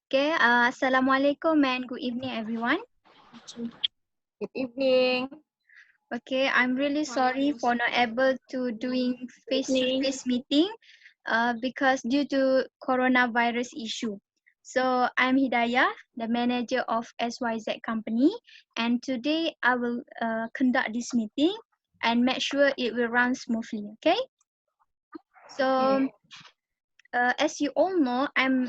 Okay, Assalamualaikum and good evening everyone. Good evening. Okay, I'm really sorry for not able to doing face-to-face meeting because due to coronavirus issue. So I'm Hidayah, the manager of SYZ company, and today I will conduct this meeting and make sure it will run smoothly, okay? So as you all know, I'm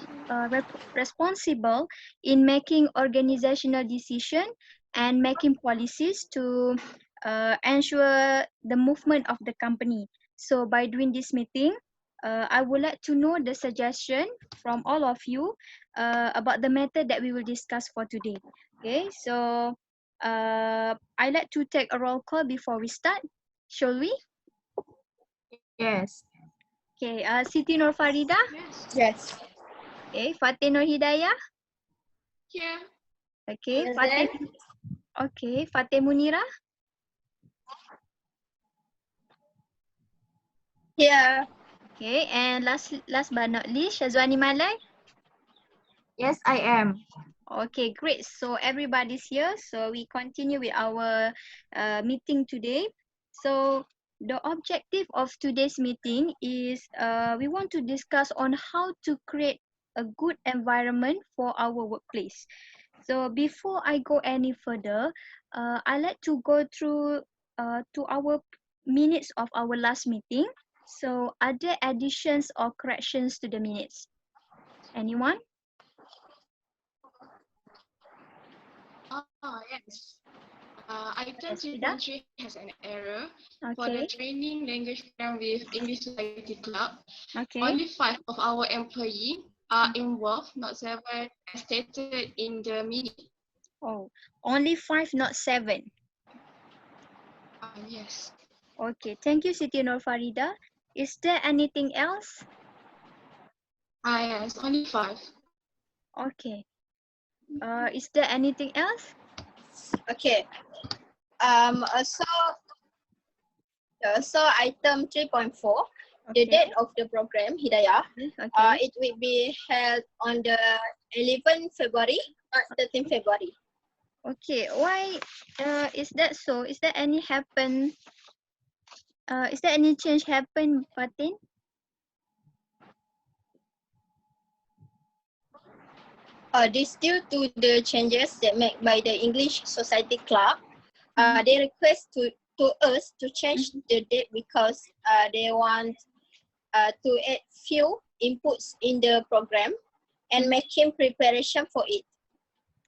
responsible in making organizational decision and making policies to ensure the movement of the company. So by doing this meeting, I would like to know the suggestion from all of you about the matter that we will discuss for today. Okay, so I like to take a roll call before we start. Shall we? Yes. Okay, Siti Nur Farida. Yes. Okay, Fateh Nur Hidayah. Here. Okay, Fateh Munira. Here. Okay, and last but not least, Shazwani Malai. Yes, I am. Okay, great. So everybody's here. So we continue with our meeting today. So the objective of today's meeting is we want to discuss on how to create a good environment for our workplace. So before I go any further, I like to go through to our minutes of our last meeting. So are there additions or corrections to the minutes? Anyone? Yes. Item Yes, Frida? 3.3 has an error. For Okay. the training language program with English Society Club, Okay. only 5 of our employees are involved, not 7 as stated in the minute. Oh, only 5, not 7. Yes. Okay, thank you, Siti Nur Farida. Is there anything else? Yes, only 5. Okay. Is there anything else? Okay. So item 3.4, the Okay. date of the program, Hidayah, Okay. it will be held on the 11th February or 13th February. Okay. Why is that so? Is there any happen? Is there any change happen, Fatin? This due to the changes that made by the English Society Club. They request to us to change the date because they want to add few inputs in the program and making preparation for it.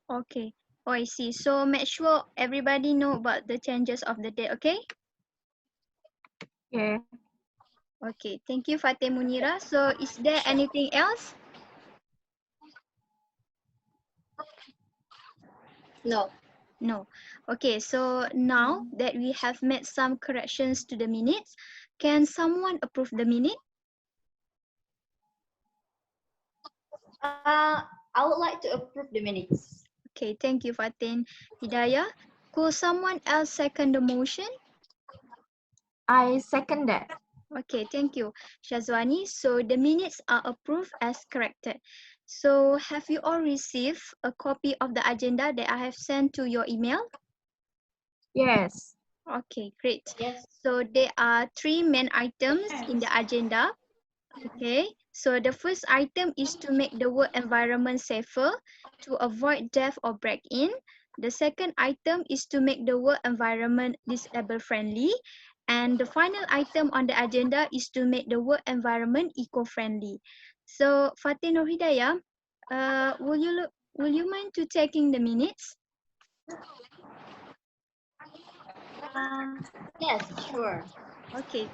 Okay. Oh, I see. So make sure everybody know about the changes of the date, okay? Yeah. Okay. Thank you, Fateh Munira. So is there anything else? No. No. Okay, so now that we have made some corrections to the minutes, can someone approve the minute? I would like to approve the minutes. Okay, thank you, Fatin. Hidayah, could someone else second the motion? I second that. Okay, thank you, Shazwani. So the minutes are approved as corrected. So have you all received a copy of the agenda that I have sent to your email? Yes. Okay, great. Yes. So there are 3 main items in the agenda. Okay, so the first item is to make the work environment safer to avoid death or break-in. The second item is to make the work environment disabled friendly. And the final item on the agenda is to make the work environment eco-friendly. So Fateh Nur Hidayah, will you mind to taking the minutes? Yes, sure. Okay,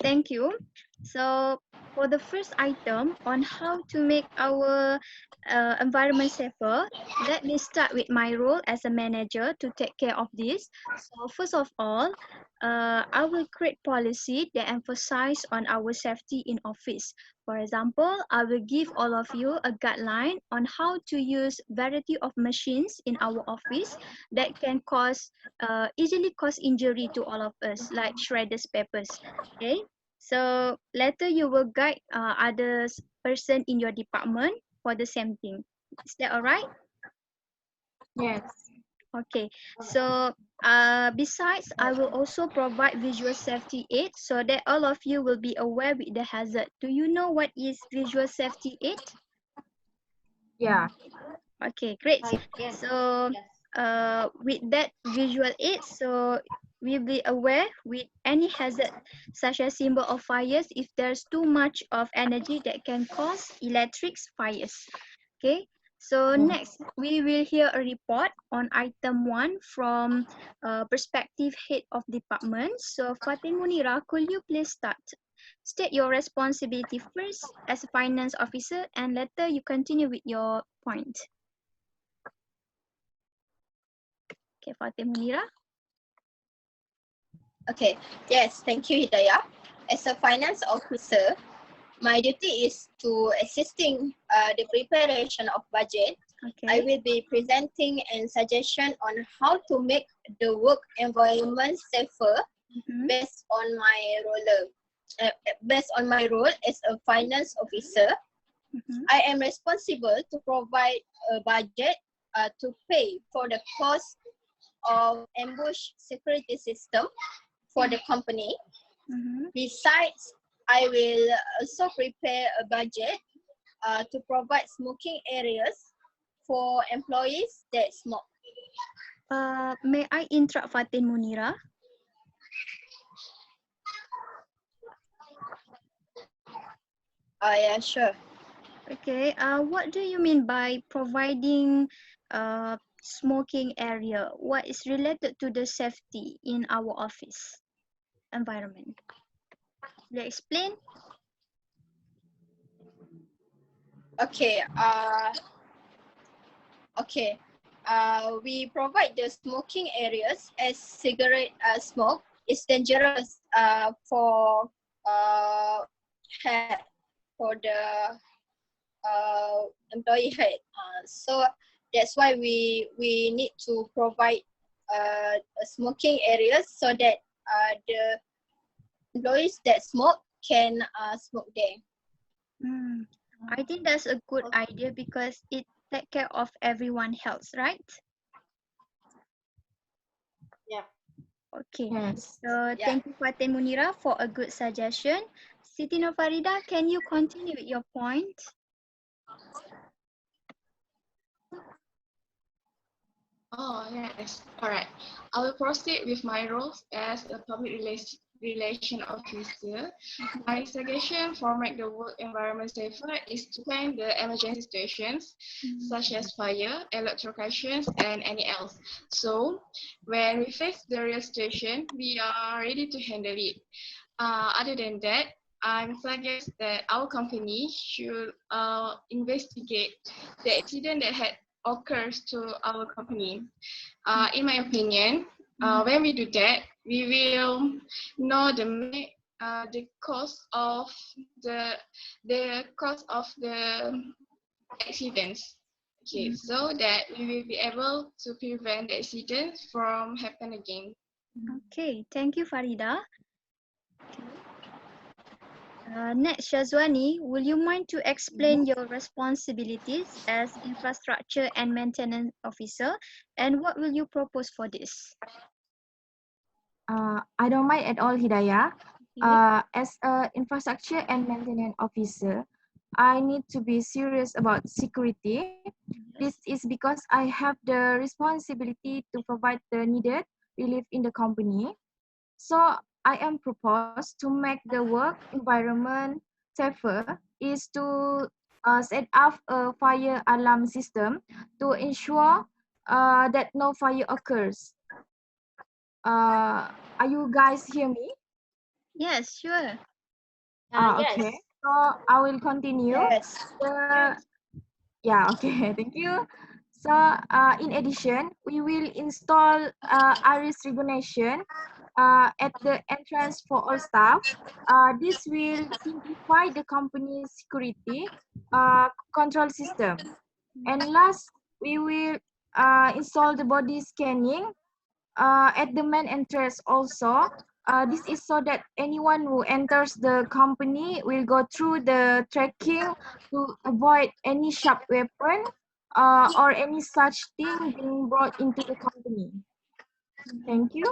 thank you. So for the first item on how to make our environment safer, let me start with my role as a manager to take care of this. So first of all, I will create policy that emphasize on our safety in office. For example, I will give all of you a guideline on how to use variety of machines in our office that can easily cause injury to all of us, like shredders papers. Okay, so later you will guide others person in your department for the same thing. Is that all right? Yes. Okay, so besides, I will also provide visual safety aid so that all of you will be aware with the hazard. Do you know what is visual safety aid? Yeah. Okay, great. Yes. So with that visual aid, so we'll be aware with any hazard such as symbol of fires if there's too much of energy that can cause electric fires. Okay, so next we will hear a report on item 1 from perspective head of department. So Fatin Munira, could you please start? State your responsibility first as a finance officer and later you continue with your point. Okay, Fatin Munira. Okay, yes, thank you, Hidayah. As a finance officer, my duty is to assisting the preparation of budget. I Okay. will be presenting and suggestion on how to make the work environment safer Mhm. based on my role as a finance officer. Mhm. I am responsible to provide a budget to pay for the cost of ambush security system for the company. Mhm. Besides, I will also prepare a budget to provide smoking areas for employees that smoke. May I interrupt Fatin Munira? Yeah, sure. Okay. What do you mean by providing smoking area? What is related to the safety in our office environment? Will you explain? Okay. Okay. We provide the smoking areas as cigarette smoke is dangerous head for the employee head. So that's why we need to provide smoking areas so that the employees that smoke can smoke there. I think that's a good idea because it take care of everyone's health, right? Yeah. Okay. Yes. So Yeah. thank you Fatin Munira for a good suggestion. Siti Nofarida, can you continue with your point? Oh, yes. All right. I will proceed with my roles as a public relation officer. My suggestion for make the work environment safer is to plan the emergency situations such as fire, electrocutions, and any else. So when we face the real situation, we are ready to handle it. Other than that, I suggest that our company should investigate the accident that had occurs to our company. In my opinion, when we do that, we will know the cause of the accidents. Okay, so that we will be able to prevent the accidents from happen again. Okay, thank you Farida. Next, Shazwani, will you mind to explain your responsibilities as infrastructure and maintenance officer and what will you propose for this? I don't mind at all, Hidayah. Okay. As an infrastructure and maintenance officer, I need to be serious about security. This is because I have the responsibility to provide the needed relief in the company. So I am proposed to make the work environment safer is to set up a fire alarm system to ensure that no fire occurs. Are you guys hear me? Yes, sure. Yes. Okay. So I will continue. Yes. The Yeah, okay, thank you. So in addition, we will install iris recognition at the entrance for all staff. This will simplify the company's security control system. And last, we will install the body scanning at the main entrance also. This is so that anyone who enters the company will go through the tracking to avoid any sharp weapon or any such thing being brought into the company. Thank you.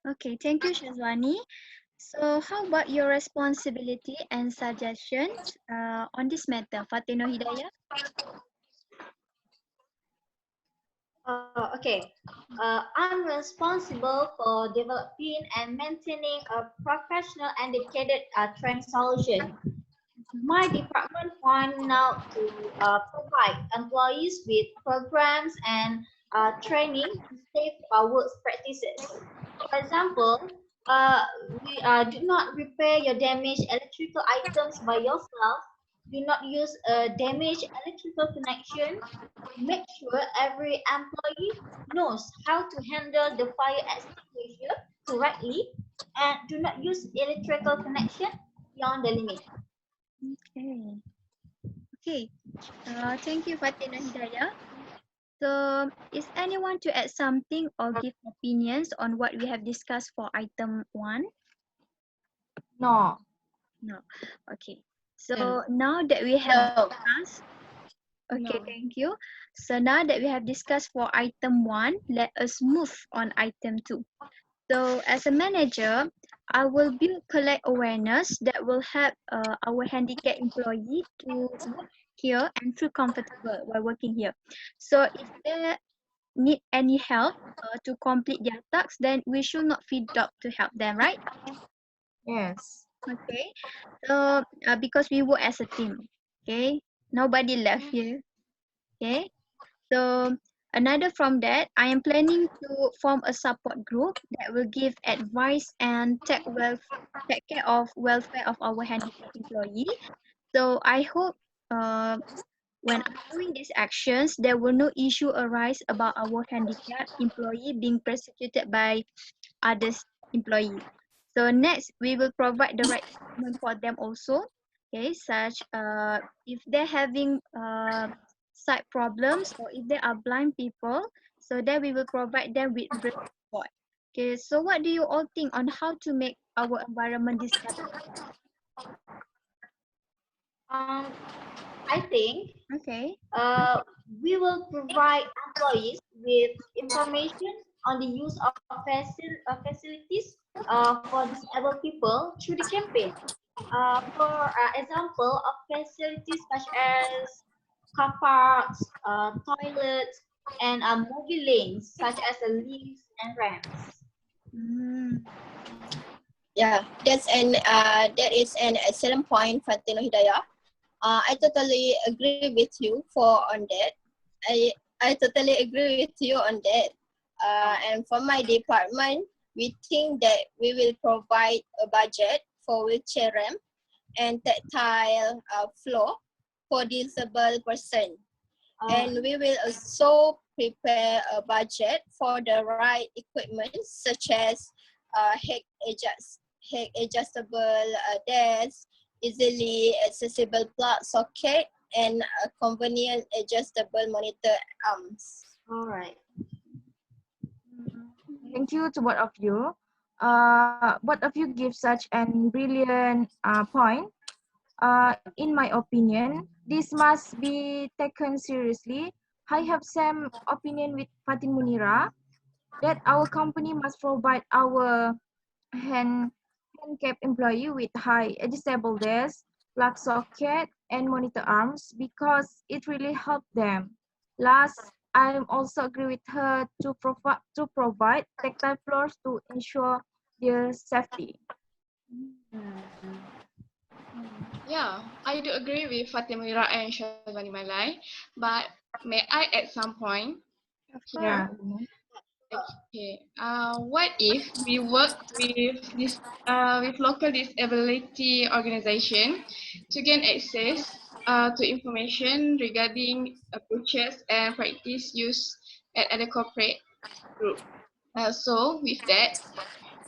Okay, thank you, Shazwani. So how about your responsibility and suggestions on this matter, Fatino Hidayah? Okay. I'm responsible for developing and maintaining a professional and dedicated training solution. My department points out to provide employees with programs and training to safe work practices. For example, we do not repair your damaged electrical items by yourself. Do not use a damaged electrical connection. Make sure every employee knows how to handle the fire extinguisher correctly and do not use electrical connection beyond the limit. Okay. Okay. Thank you, Fatina Hidayah. So, is anyone to add something or give opinions on what we have discussed for item 1? No. No. Okay. So, now that we have discussed, okay, thank you. So, now that we have discussed for item 1, let us move on item 2. So, as a manager, I will build collect awareness that will help our handicapped employee to work here and feel comfortable while working here. So, if they need any help to complete their tasks, then we should not feel doubt to help them, right? Yes. Okay. So, because we work as a team, okay, nobody left here, okay. So another from that, I am planning to form a support group that will give advice and take care of welfare of our handicapped employee. So I hope when I'm doing these actions, there will no issue arise about our handicapped employee being persecuted by others employee. So next, we will provide the right treatment for them also. Okay, such if they're having sight problems or if they are blind people, so then we will provide them with brain support. Okay, so what do you all think on how to make our environment disable? Um, I think Okay. we will provide employees with information on the use of facilities for disabled people through the campaign. For example of facilities such as car parks, toilets, and movie lanes such as lifts and ramps. Mm. Yeah, that is an excellent point, Fatino Hidayah. I totally agree with you on that. I totally agree with you on that. And for my department, we think that we will provide a budget for wheelchair ramp and tactile floor for disabled person. And we will also prepare a budget for the right equipment such as height adjustable desk, easily accessible plug socket, and a convenient adjustable monitor arms. All right. Thank you to both of you. Both of you give such an brilliant point. In my opinion, this must be taken seriously. I have same opinion with Fatin Munira that our company must provide our handicapped employee with high adjustable desk, plug socket, and monitor arms because it really helped them. Last, I also agree with her to provide tactile floors to ensure their safety. Yeah, I do agree with Fatimira and Shazwani Malai, but may I add some point Of here? course. Okay. What if we work with this with local disability organization to gain access to information regarding approaches and practice used at other corporate group. So with that,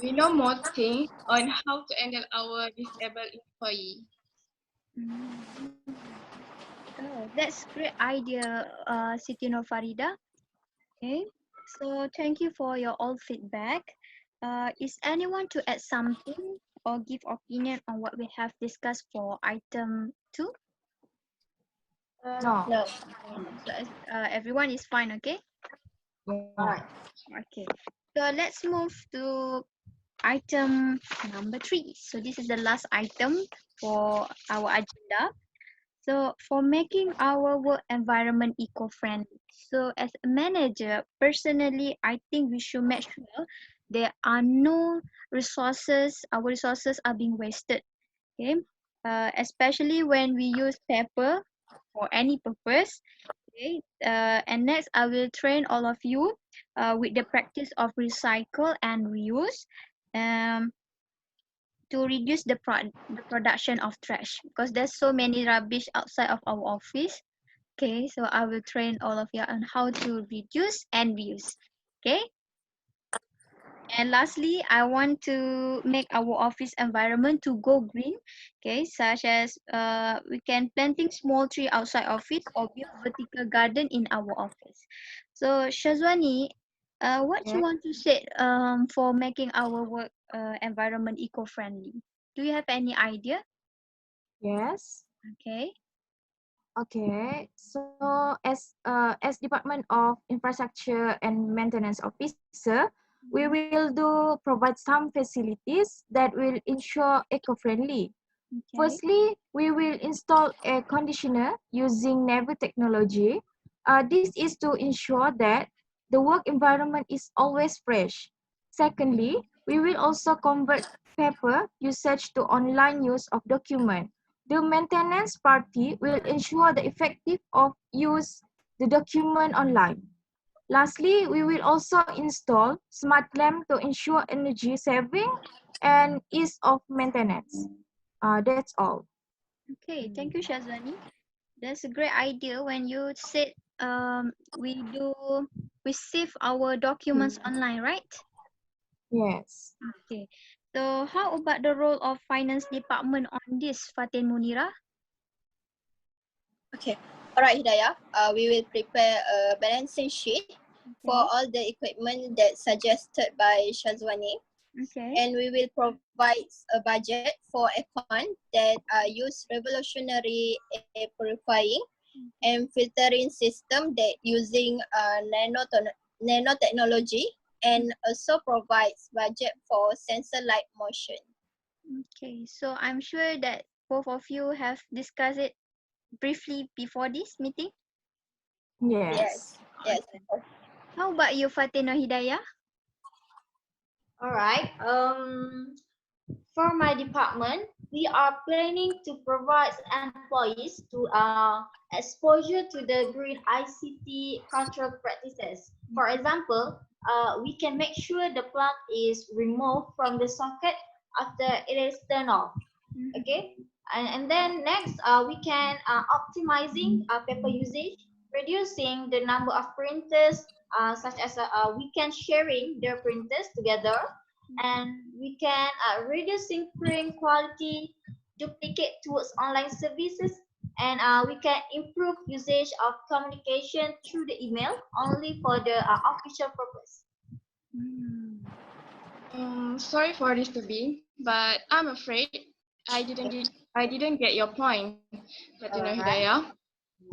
we know more things on how to handle our disabled employee. Mm. Oh, that's great idea, Siti Farida. Okay, so thank you for your all feedback. Is anyone to add something or give opinion on what we have discussed for item 2? No. No. So everyone is fine, okay? Yeah. Alright. Okay. So let's move to item number 3. So this is the last item for our agenda. So for making our work environment eco-friendly. So as a manager, personally, I think we should make sure there are no resources, our resources are being wasted. Okay. Especially when we use paper for any purpose. Okay. And next, I will train all of you with the practice of recycle and reuse. Um, to reduce the production of trash because there's so many rubbish outside of our office. Okay, so I will train all of you on how to reduce and reuse. Okay, and lastly, I want to make our office environment to go green. Okay, such as we can planting small tree outside office or build vertical garden in our office. So Shazwani, what you Yeah. want to say for making our work environment eco-friendly? Do you have any idea? Yes. Okay. Okay. So as Department of Infrastructure and Maintenance Officer, we Mhm. will provide some facilities that will ensure eco-friendly. Okay. Firstly, we will install a conditioner using NEVI technology. This is to ensure that the work environment is always fresh. Secondly, we will also convert paper usage to online use of document. The maintenance party will ensure the effective of use the document online. Lastly, we will also install smart lamp to ensure energy saving and ease of maintenance. That's all. Okay. Thank you, Shazwani. That's a great idea when you said we save our documents online, right? Yes. Okay. So how about the role of finance department on this, Fatin Munira? Okay. All right, Hidayah. We will prepare a balancing sheet for Okay. all the equipment that suggested by Shazwani, Okay. and we will provide a budget for aircon that use revolutionary air purifying and filtering system that using nanotechnology, and also provides budget for sensor light motion. Okay. So I'm sure that both of you have discussed it briefly before this meeting. Yes. Yes. Yes. Okay. How about you, Fatin or Hidayah? Alright. For my department, we are planning to provide employees to exposure to the green ICT control practices. For example, we can make sure the plug is removed from the socket after it is turned off. Okay, and then next we can optimizing paper usage, reducing the number of printers, such as we can sharing their printers together, and we can reducing print quality, duplicate towards online services, and we can improve usage of communication through the email only for the official purpose. Mm. Sorry for this to be, but I'm afraid I didn't get your point, Fatina Alright.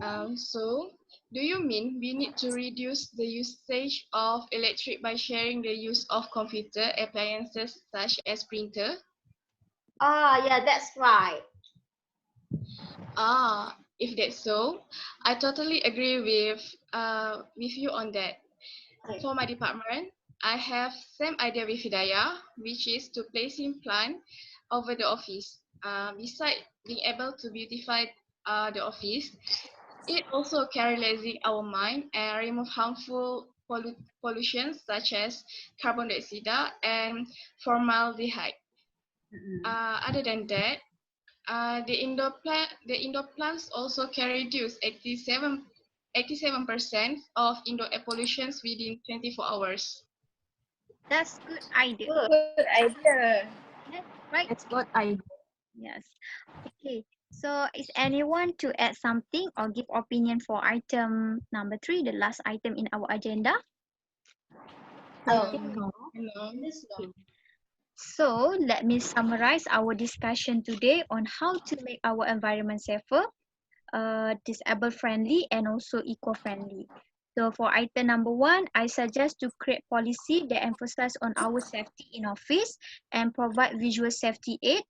Hidayah. So do you mean we need to reduce the usage of electric by sharing the use of computer appliances such as printer? Yeah, that's right. If that's so, I totally agree with you on that. Okay. For my department, I have same idea with Hidayah, which is to placing plant over the office. Besides being able to beautify the office, it also carelessing our mind and remove harmful pollutions such as carbon dioxide and formaldehyde. Other than that, the indoor plants also can reduce 87% of indoor air pollutions within 24 hours. That's good idea. Good. Good idea. Yes, right? That's good idea. Yes. Okay. So is anyone to add something or give opinion for item number 3, the last item in our agenda? I No. think no. No. This Okay. one. So let me summarize our discussion today on how to make our environment safer. disable friendly and also eco-friendly. So for item number 1, I suggest to create policy that emphasize on our safety in office and provide visual safety aid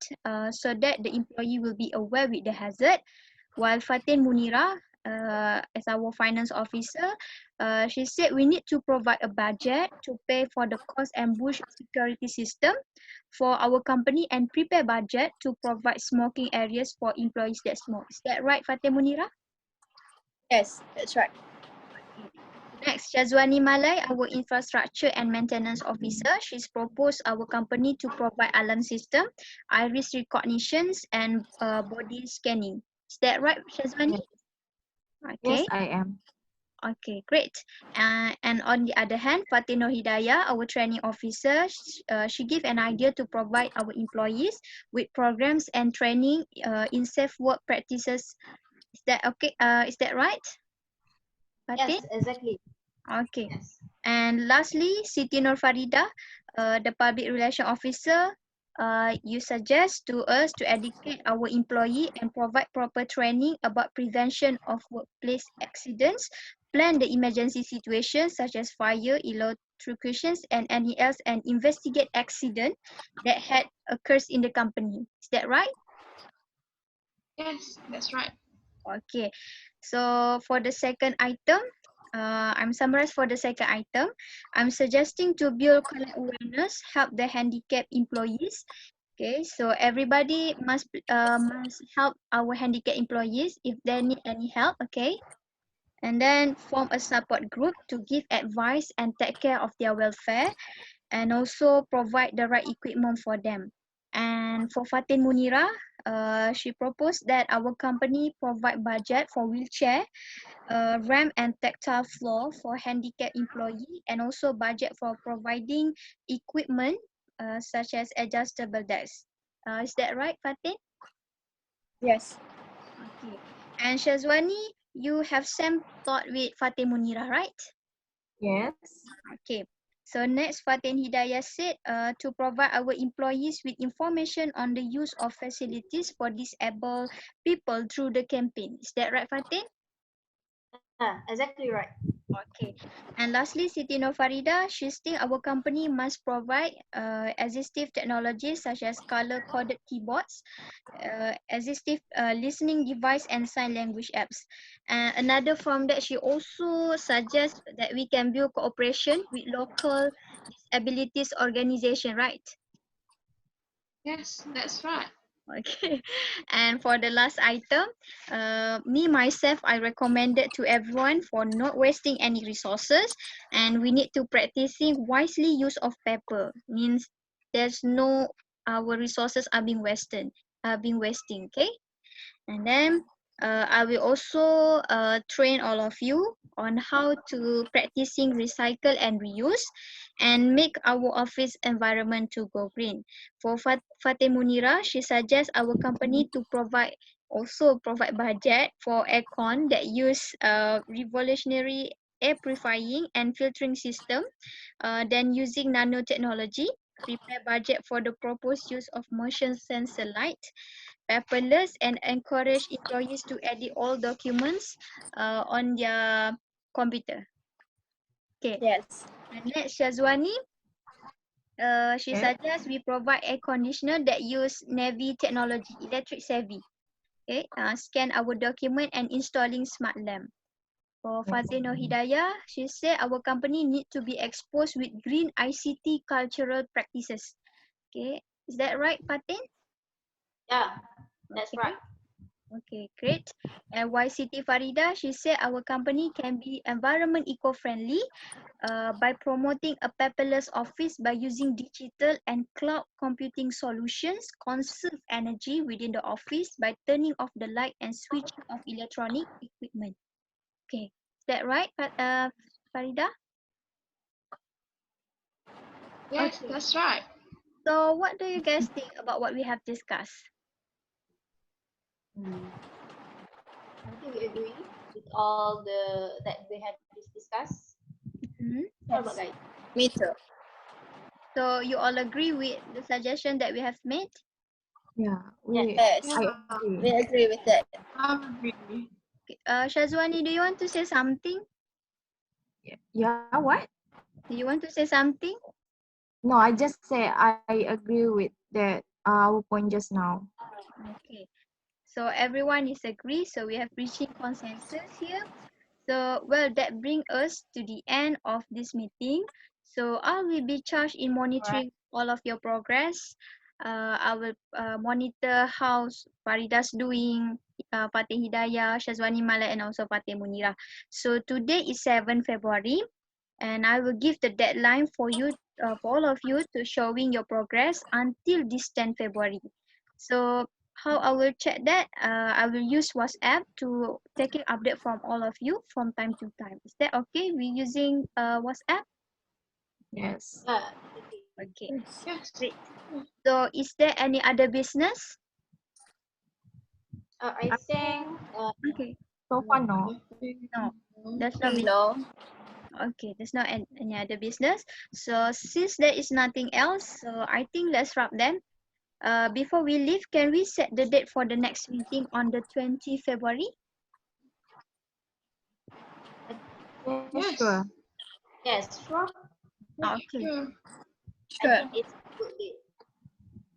so that the employee will be aware with the hazard. While Fatin Munira, as our finance officer, she said we need to provide a budget to pay for the cost and bush security system for our company and prepare budget to provide smoking areas for employees that smoke. Is that right, Fatin Munira? Yes, that's right. Okay. Next, Shazwani Malai, our infrastructure and maintenance officer. She's proposed our company to provide alarm system, iris recognitions, and body scanning. Is that right, Shazwani? Yes, Okay. yes, I am. Okay, great. And on the other hand, Fatino Hidayah, our training officer, she gave an idea to provide our employees with programs and training in safe work practices. Is that okay? Is that right, Fatin? Yes, exactly. Okay. Yes. And lastly, Siti Nur Farida, the public relation officer, you suggest to us to educate our employee and provide proper training about prevention of workplace accidents, plan the emergency situations such as fire, electrocutions, and any else, and investigate accident that had occurs in the company. Is that right? Yes, that's right. Okay, so for the second item, I'm summarized for the second item. I'm suggesting to build collect awareness, help the handicapped employees. Okay, so everybody must help our handicapped employees if they need any help. Okay, and then form a support group to give advice and take care of their welfare, and also provide the right equipment for them. And for Fatin Munira, she proposed that our company provide budget for wheelchair, ramp and tactile floor for handicapped employee, and also budget for providing equipment such as adjustable desks. Is that right, Fatin? Yes. Okay. And Shazwani, you have same thought with Fatin Munira, right? Yes. Okay. So next, Fatin Hidayah said to provide our employees with information on the use of facilities for disabled people through the campaign. Is that right, Fatin? Exactly right. Okay. And lastly, Siti Nofarida, she thinks our company must provide assistive technologies such as color-coded keyboards, assistive listening device, and sign language apps. And another from that, she also suggests that we can build cooperation with local disabilities organization, right? Yes, that's right. Okay. And for the last item, me myself, I recommended to everyone for not wasting any resources, and we need to practicing wisely use of paper. Means there's no our resources are being wasting. Okay. And then I will also train all of you on how to practicing recycle and reuse and make our office environment to go green. For Fateh Munira, she suggests our company to provide budget for aircon that use revolutionary air purifying and filtering system, then using nanotechnology, prepare budget for the proposed use of motion sensor light, paperless, and encourage employees to edit all documents on their computer. Okay. Yes. And next, Shazwani, she Okay. suggests we provide air conditioner that use Navy technology, electric savvy. Okay. Scan our document and installing smart lamp. For Yes. Fazino Hidayah, she said our company need to be exposed with green ICT cultural practices. Okay. Is that right, Fatin? Yeah, that's Okay. right. Okay, great. And why Siti Farida? She said our company can be environment eco-friendly by promoting a paperless office by using digital and cloud computing solutions, conserve energy within the office by turning off the light and switching off electronic equipment. Okay, is that right, Farida? Yes, Okay. that's right. So what do you guys think about what we have discussed? Hmm. I think we agree with all the that we had discussed. Mhm. What about Yes. guys? Me too. So you all agree with the suggestion that we have made? Yeah, Yes, I we agree. agree with that. I agree. Shazwani, do you want to say something? Yeah, what? Do you want to say something? No, I just say I agree with that our point just now. Okay. So everyone is agree. So we have reaching consensus here. So, well, that brings us to the end of this meeting. So, I will be charged in monitoring all of your progress. I will monitor how Farida's doing, Fateh Hidayah, Shazwani Malak, and also Fateh Munira. So, today is 7 February, and I will give the deadline for you, for all of you, to showing your progress until this 10 February. So, how I will check that? I will use WhatsApp to taking update from all of you from time to time. Is that okay? We using WhatsApp? Yes. Okay, Yes. great. So is there any other business? I I think think Okay, so far no. no, there's no business. No. Okay, there's no any other business. So since there is nothing else, so I think let's wrap then. Before we leave, can we set the date for the next meeting on the 20 February? Yeah, Yes. sure. yes, sure. Okay. Sure. I Sure. think it's a good deal.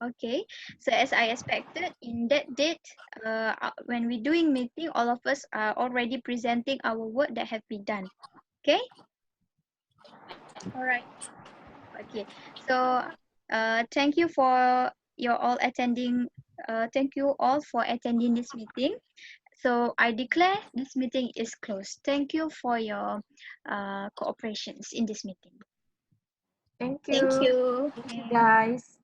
Okay, so as I expected, in that date, when we're doing meeting, all of us are already presenting our work that have been done. Okay, all right. Okay, so thank you for your all attending. Thank you all for attending this meeting. So I declare this meeting is closed. Thank you for your cooperations in this meeting. Thank Thank you. you. Thank you Okay. guys.